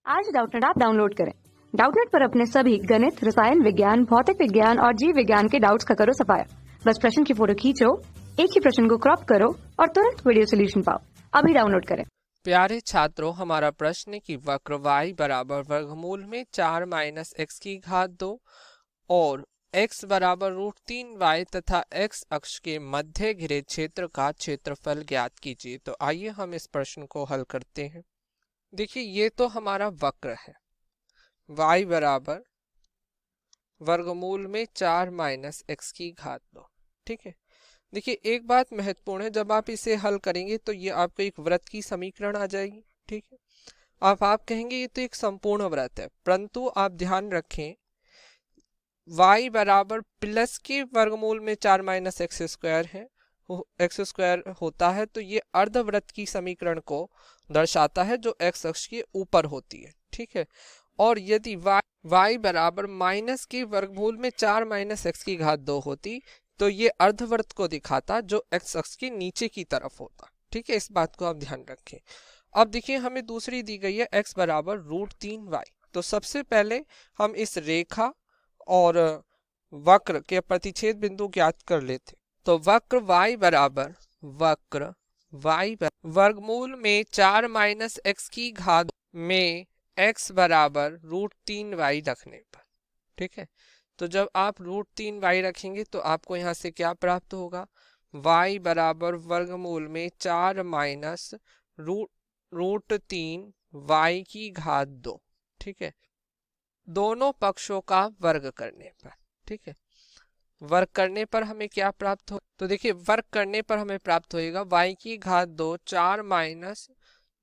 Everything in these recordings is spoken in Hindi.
आज डाउटनेट ऐप डाउनलोड करें। डाउटनेट पर अपने सभी गणित, रसायन विज्ञान, भौतिक विज्ञान और जीव विज्ञान के डाउट्स का करो सफाया। बस प्रश्न की फोटो खींचो, एक ही प्रश्न को क्रॉप करो और तुरंत वीडियो सोल्यूशन पाओ। अभी डाउनलोड करें। प्यारे छात्रों, हमारा प्रश्न है कि वक्र y बराबर वर्गमूल में 4 माइनस एक्स की घात 2 और x बराबर √3y तथा x अक्ष के मध्य घिरे क्षेत्र का क्षेत्रफल ज्ञात कीजिए। तो आइए हम इस प्रश्न को हल करते हैं। देखिए, ये तो हमारा वक्र है, y बराबर वर्गमूल में 4 माइनस एक्स की घात 2। ठीक है, देखिए एक बात महत्वपूर्ण है, जब आप इसे हल करेंगे तो ये आपको एक वृत्त की समीकरण आ जाएगी। ठीक है, अब आप कहेंगे ये तो एक संपूर्ण वृत्त है, परंतु आप ध्यान रखें y बराबर प्लस के वर्गमूल में 4 माइनस एक्स स्क्वायर है, एक्स स्क्वायर होता है, तो ये अर्धवृत्त की समीकरण को दर्शाता है जो x अक्ष के ऊपर होती है। ठीक है, और यदि y बराबर माइनस के वर्गमूल में 4 माइनस एक्स की घात 2 होती तो ये अर्धवृत्त को दिखाता जो x अक्ष के नीचे की तरफ होता। ठीक है, इस बात को आप ध्यान रखें। अब देखिए, हमें दूसरी दी गई है x बराबर √3y। तो सबसे पहले हम इस रेखा और वक्र के प्रतिच्छेद बिंदु ज्ञात कर लेते। तो वक्र y बराबर वर्गमूल में 4 माइनस एक्स की घात में x बराबर √3y रखने पर, ठीक है, तो जब आप √3y रखेंगे तो आपको यहाँ से क्या प्राप्त होगा, y बराबर वर्गमूल में 4 माइनस √3y की घात 2। ठीक है, दोनों पक्षों का वर्ग करने पर। ठीक है, वर्ग करने पर हमें क्या प्राप्त हो, तो देखिए वर्ग करने पर हमें प्राप्त होएगा y की घात 2 4 माइनस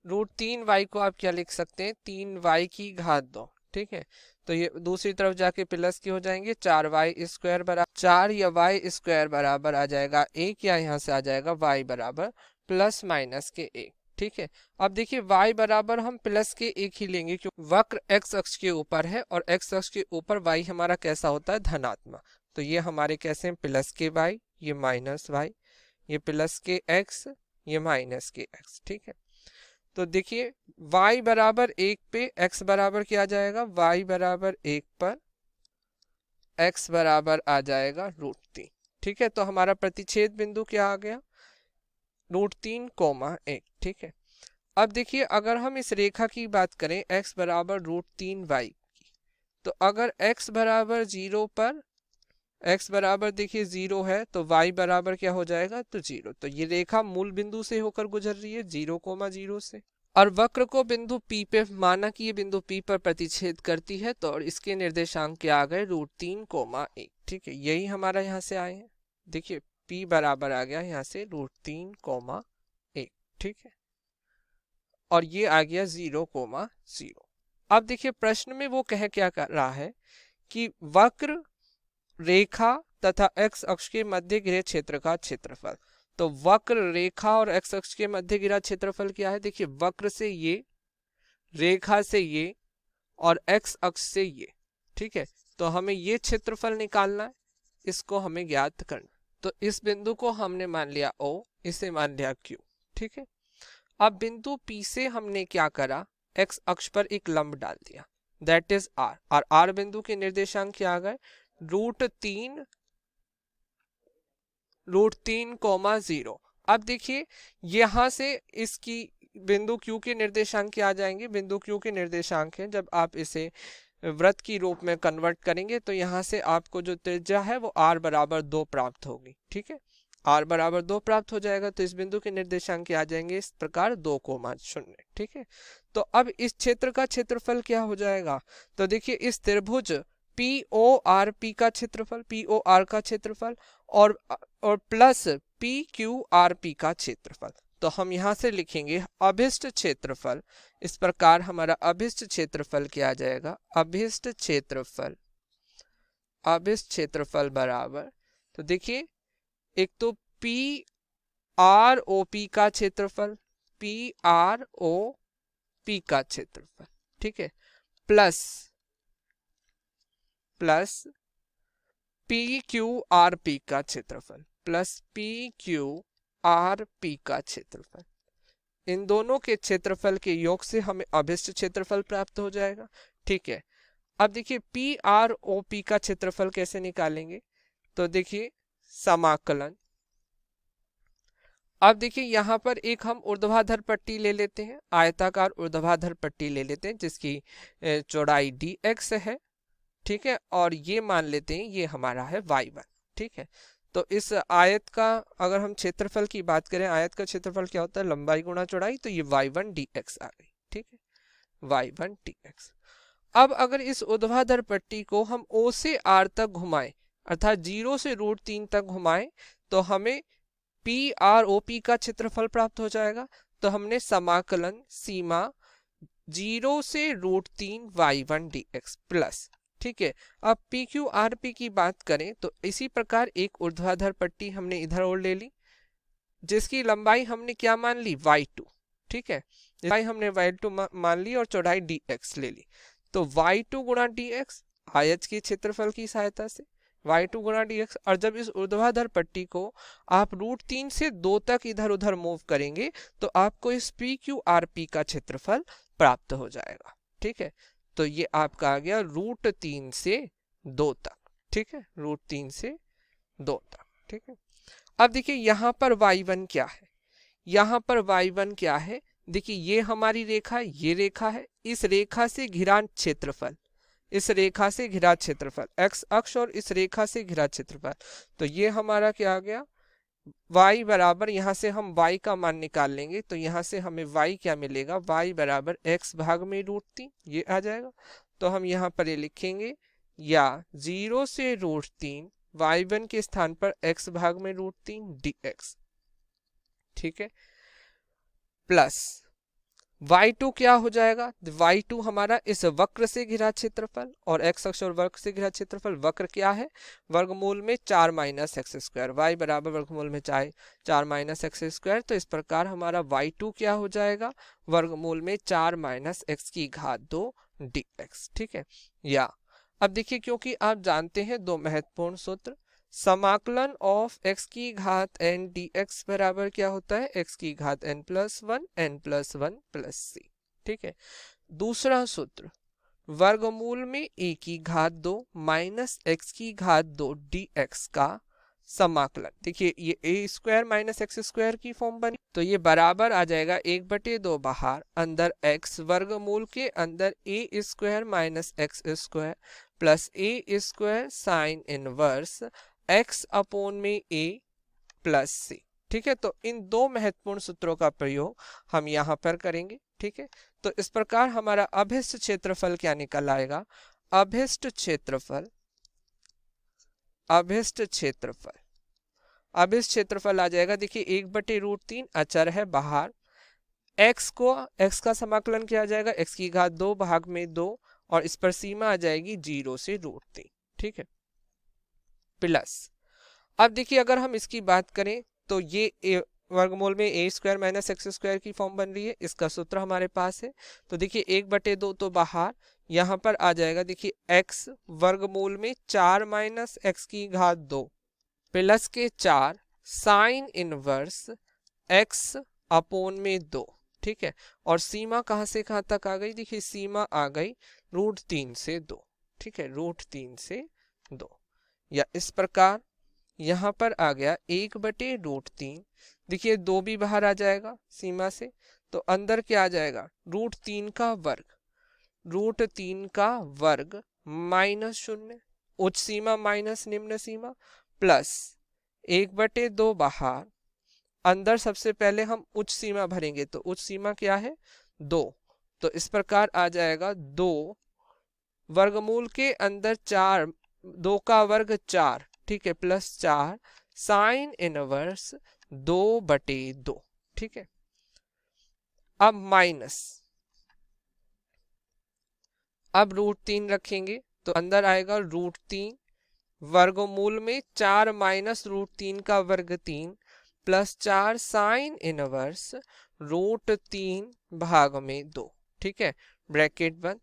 √3y को आप क्या लिख सकते हैं, 3y की घात 2। ठीक है, तो ये दूसरी तरफ जाके प्लस के हो जाएंगे, 4y स्क्वायर बराबर 4 या y स्क्वायर बराबर आ जाएगा 1, या यहाँ से आ जाएगा y बराबर प्लस माइनस के 1। ठीक है, अब देखिए y बराबर हम प्लस के 1 ही लेंगे क्योंकि वक्र x अक्ष के ऊपर है और x अक्ष के ऊपर y हमारा कैसा होता है, धनात्मक। तो ये हमारे कैसे हैं, प्लस के y, ये माइनस y, ये प्लस के x, ये माइनस के x। ठीक है, तो देखिए y बराबर 1 पे x बराबर क्या आ जाएगा, y बराबर 1 पर x बराबर आ जाएगा √3। ठीक है, तो हमारा प्रतिच्छेद बिंदु क्या आ गया, √3, 1। ठीक है, अब देखिए अगर हम इस रेखा की बात करें x बराबर √3y की, तो अगर x बराबर 0 पर x बराबर देखिए 0 है तो y बराबर क्या हो जाएगा, तो 0। तो ये रेखा मूल बिंदु से होकर गुजर रही है 0,0 से, और वक्र को बिंदु P पे माना कि ये बिंदु P पर प्रतिच्छेद करती है, तो और इसके निर्देशांक क्या आ गए, √3, 1। ठीक है, यही हमारा यहाँ से आए हैं। देखिए P बराबर आ गया यहाँ से √3, 1। ठीक है, और ये आ गया 0,0। अब देखिए प्रश्न में वो क्या कर रहा है कि वक्र, रेखा तथा x अक्ष के मध्य घिरे क्षेत्र का क्षेत्रफल। तो वक्र, रेखा और x अक्ष के मध्य घिरा क्षेत्रफल क्या है, देखिए वक्र से ये, रेखा से ये और x अक्ष से ये। ठीक है, तो हमें ये क्षेत्रफल निकालना है, इसको हमें ज्ञात करना। तो इस बिंदु को हमने मान लिया O, इसे मान लिया Q। ठीक है, अब बिंदु P से हमने क्या करा, x अक्ष पर एक लंब डाल दिया, दैट इज R, और R बिंदु के निर्देशांक क्या आ गए, √3, अब देखिए यहां से इसकी बिंदु Q के निर्देशांक क्या आ जाएंगे, बिंदु Q के निर्देशांक है, जब आप इसे वृत्त की रूप में कन्वर्ट करेंगे तो यहाँ से आपको जो त्रिज्या है वो r बराबर 2 प्राप्त होगी। ठीक है, r बराबर 2 प्राप्त हो जाएगा, तो इस बिंदु के निर्देशांक क्या आ जाएंगे, इस प्रकार 2,0। ठीक है, तो अब इस क्षेत्र का क्षेत्रफल क्या हो जाएगा, तो देखिए इस त्रिभुज PORP का क्षेत्रफल, POR का क्षेत्रफल और प्लस PQRP का क्षेत्रफल। तो हम यहाँ से लिखेंगे अभिष्ट क्षेत्रफल, इस प्रकार हमारा अभिष्ट क्षेत्रफल क्या आ जाएगा, अभिष्ट क्षेत्रफल बराबर, तो देखिए एक तो PROP का क्षेत्रफल, PROP का क्षेत्रफल, ठीक है, प्लस PQRP का क्षेत्रफल, प्लस PQRP का क्षेत्रफल, इन दोनों के क्षेत्रफल के योग से हमें अभिष्ट क्षेत्रफल प्राप्त हो जाएगा। ठीक है, अब देखिए पी आर ओ पी का क्षेत्रफल कैसे निकालेंगे, तो देखिए समाकलन। अब देखिए यहाँ पर एक हम ऊर्ध्वाधर पट्टी ले लेते हैं, आयताकार ऊर्ध्वाधर पट्टी ले लेते हैं जिसकी चौड़ाई dx है। ठीक है, और ये मान लेते हैं ये हमारा है y1। ठीक है, तो इस आयत का अगर हम क्षेत्रफल की बात करें, आयत का क्षेत्रफल क्या होता है, लंबाई गुणा चौड़ाई, तो ये y1 dx आ गई। ठीक है, y1 dx। अब अगर इस ऊर्ध्वाधर पट्टी को हम O से R तक घुमाएं, अर्थात 0 से √3 तक घुमाएं, तो हमें पी आर ओ पी का क्षेत्रफल प्राप्त हो जाएगा। तो हमने समाकलन सीमा 0 से √3 y1 dx प्लस। ठीक है, अब पी क्यू आर पी की बात करें तो इसी प्रकार एक ऊर्ध्वाधर पट्टी हमने इधर और ले ली जिसकी लंबाई हमने क्या मान ली, y2। ठीक है, लंबाई हमने y2 मान ली और चौड़ाई dx ले ली। तो y2 गुणा dx आयत के क्षेत्रफल की सहायता से y2 गुणा dx, और जब इस ऊर्ध्वाधर पट्टी को आप √3 से 2 तक इधर उधर मूव करेंगे तो आपको इस पी क्यू आर पी का क्षेत्रफल प्राप्त हो जाएगा। ठीक है, तो ये आपका आ गया √3 से 2 तक। ठीक है, √3 से 2 तक। ठीक है, अब देखिए यहाँ पर y1 क्या है, यहाँ पर y1 क्या है, देखिए ये हमारी रेखा, ये रेखा है, इस रेखा से घिरा क्षेत्रफल, इस रेखा से घिरा क्षेत्रफल x अक्ष और इस रेखा से घिरा क्षेत्रफल। तो ये हमारा क्या आ गया, y बराबर, यहाँ से हम y का मान निकाल लेंगे तो यहाँ से हमें y क्या मिलेगा, y बराबर x भाग में √3 ये आ जाएगा। तो हम यहाँ पर ये लिखेंगे, या 0 से √3 y1 के स्थान पर x भाग में √3 dx। ठीक है, प्लस y2 क्या हो जाएगा, y2 हमारा इस वक्र से घिरा क्षेत्रफल, और x अक्ष और वक्र से घिरा क्षेत्रफल, वक्र क्या है, वर्गमूल में 4 - x², y बराबर वर्गमूल में 4 - x²। तो इस प्रकार हमारा y2 क्या हो जाएगा, वर्गमूल में 4 - x⁻2 dx। ठीक है, या अब देखिए क्योंकि आप जानते हैं दो महत्वपूर्ण सूत्र, समाकलन ऑफ x⁻n dx बराबर क्या होता है, x⁻n + 1 n + 1 + c। ठीक है, दूसरा सूत्र वर्गमूल में a⁻2 - x⁻2 dx का समाकलन। देखिए ये a² - x² की फॉर्म बनी, तो ये बराबर आ जाएगा 1/2 बाहर, अंदर x, वर्गमूल के अंदर a² - x² plus a² sine inverse x upon में a प्लस c। ठीक है, तो इन दो महत्वपूर्ण सूत्रों का प्रयोग हम यहाँ पर करेंगे। ठीक है, तो इस प्रकार हमारा अभिष्ट क्षेत्रफल क्या निकल आएगा, अभिष्ट क्षेत्रफल आ जाएगा, देखिए 1/√3 अचर है बाहर, x का समाकलन किया जाएगा x⁻2 भाग में 2, और इस पर सीमा आ जाएगी 0 से √3। ठीक है, प्लस अब देखिए अगर हम इसकी बात करें तो ये वर्गमूल में a² - x² की फॉर्म बन रही है, इसका सूत्र हमारे पास है। तो देखिए 1/2 तो बाहर, यहाँ पर आ जाएगा, देखिए x वर्गमूल में 4 - x⁻2 प्लस के 4 साइन इनवर्स x अपॉन में 2। ठीक है, और सीमा कहाँ से कहाँ तक आ गई, देखिए सीमा आ गई √3 से 2। ठीक है, √3 से 2, या इस प्रकार यहाँ पर आ गया 1/√3, देखिए 2 भी बाहर आ जाएगा सीमा से, तो अंदर क्या आ जाएगा, √3 का वर्ग, √3 का वर्ग -0, उच्च सीमा माइनस निम्न सीमा, प्लस 1/2 बाहर, अंदर सबसे पहले हम उच्च सीमा भरेंगे, तो उच्च सीमा क्या है 2, तो इस प्रकार आ जाएगा 2 वर्गमूल के अंदर 4, 2 का वर्ग 4। ठीक है, प्लस 4 साइन इनवर्स 2/2। ठीक है, अब माइनस, अब √3 रखेंगे तो अंदर आएगा √3 वर्गमूल में 4 - √3 का वर्ग 3 प्लस 4 साइन इनवर्स √3 भाग में 2। ठीक है, ब्रैकेट बंद,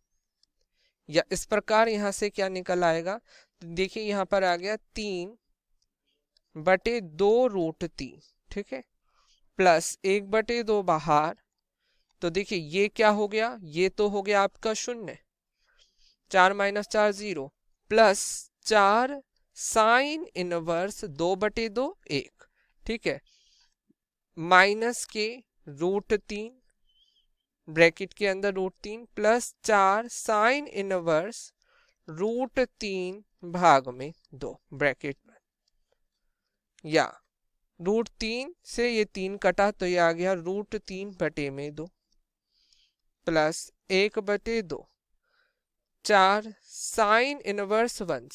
या इस प्रकार यहाँ से क्या निकल आएगा, देखिए यहाँ पर आ गया 3/2 √3। ठीक है, प्लस 1/2 बाहर, तो देखिए ये क्या हो गया, ये तो हो गया आपका 0, 4 - 4 0, प्लस 4 साइन इनवर्स 2/2 1, ठीक है, माइनस के √3 ब्रैकेट के अंदर √3 प्लस 4 साइन इनवर्स √3 भाग में 2 ब्रैकेट में, या √3 से ये 3 कटा तो ये आ गया √3/2 प्लस 1/2 4 साइन इनवर्स 1,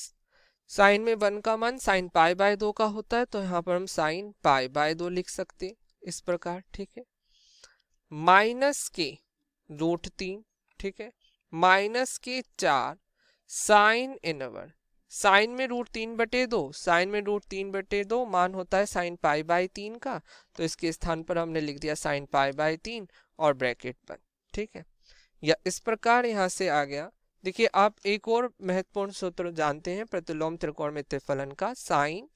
साइन में 1 का मान साइन π/2 का होता है, तो यहाँ पर हम साइन π/2 लिख सकते इस प्रकार, ठीक है, माइनस के √3, ठीक है, माइनस के 4 साइन इनवर्स, साइन में √3/2, साइन में √3/2 मान होता है साइन π/3 का, तो इसके स्थान पर हमने लिख दिया साइन π/3 और ब्रैकेट बंद, ठीक है, या इस प्रकार यहाँ से आ गया। देखिए आप एक और महत्वपूर्ण सूत्र जानते हैं प्रतिलोम त्रिकोणमितीय फलन का, साइन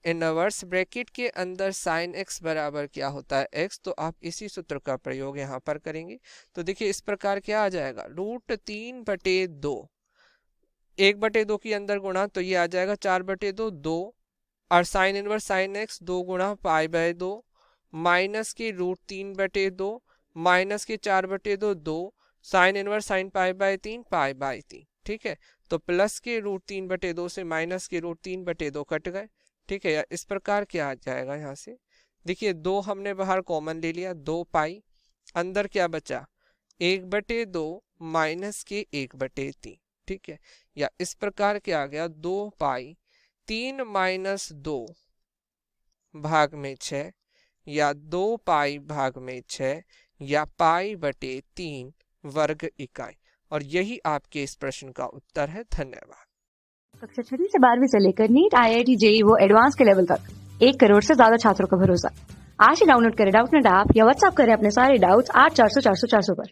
इनवर्स ब्रैकेट के अंदर साइन x बराबर क्या होता है x, तो आप इसी सूत्र का प्रयोग यहाँ पर करेंगे। तो देखिए इस प्रकार क्या आ जाएगा, √3/2, 1/2 के अंदर गुणा तो ये आ जाएगा 4/2 2, और साइन इनवर्स साइन x 2 गुणा π/2 माइनस के √3/2 माइनस के 4/2 2 साइन इनवर्स साइन π/3 π/3, ठीक है, तो प्लस के √3/2 से माइनस के √3/2 कट गए, ठीक है, या इस प्रकार क्या आ जाएगा यहाँ से, देखिए 2 हमने बाहर कॉमन ले लिया, 2 पाई, अंदर क्या बचा 1/2 माइनस के 1/3, ठीक है, या इस प्रकार क्या आ गया 2 पाई 3 - 2 भाग में 6, या 2 पाई भाग में 6, या π/3 वर्ग इकाई, और यही आपके इस प्रश्न का उत्तर है। धन्यवाद। कक्षा 6वीं से 12वीं से लेकर नीट, IIT, JEE वो एडवांस के लेवल तक 1 करोड़ से ज्यादा छात्रों का भरोसा। आज ही डाउनलोड करें डाउटनेट ऐप या व्हाट्सएप करें अपने सारे डाउट्स 8400 400 400 पर।